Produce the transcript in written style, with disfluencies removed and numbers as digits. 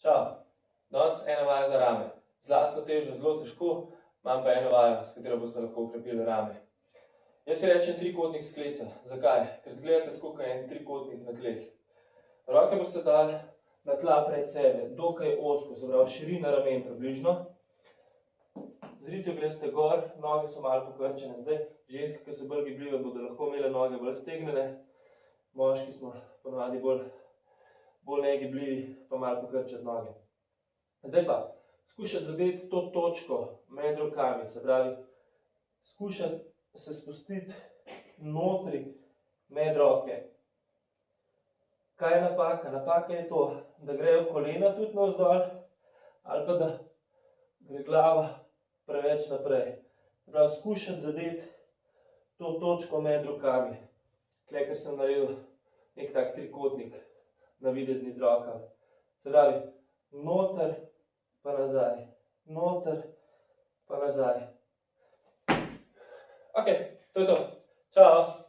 Čau, danes ena vaja za rame. Z lastno težo zelo težko, imam pa eno vajo, s katero boste lahko okrepili rame. Jaz si rečem trikotnik skleca. Zakaj? Ker izgledate tako kot en trikotnik na tleh. Roke boste dali na tla pred sebe, dokaj ozko, se pravi širina ramen približno. Z ritjo greste gor, noge so malo pokrčene. Zdaj, ženske, ki se bolj gibljive, bodo lahko imele noge bolj stegnjene. Moški smo ponavadi bolj negibljivi, pa malo pokrčati noge. Zdaj pa, skušati zadeti to točko med rokami, se pravi, skušati se spustiti notri med roke. Kaj je napaka? Napaka je to, da grejo kolena tudi navzdol, ali pa da gre glava preveč naprej. Prav, skušati zadeti to točko med rokami. Tukaj, ker sem naredil nek tak trikotnik navidezni z rokami. Se pravi, noter pa nazaj, noter pa nazaj. Ok, to je to. Čau!